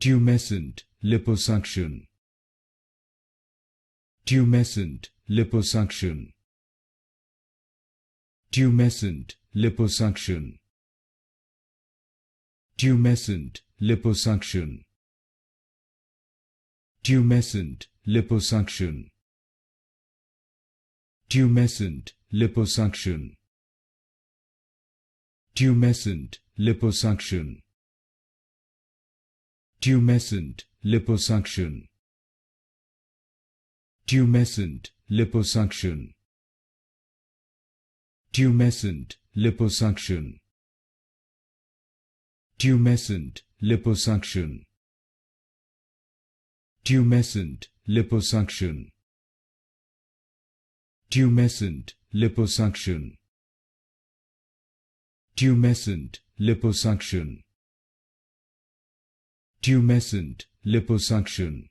Tumescent liposuction. Tumescent liposuction. Tumescent liposuction. Tumescent liposuction. Tumescent liposuction. Tumescent liposuction. Tumescent liposuction. Tumescent liposuction. Tumescent liposuction. Tumescent liposuction. Tumescent liposuction. Tumescent liposuction. Tumescent liposuction. Tumescent liposuction. Tumescent liposuction.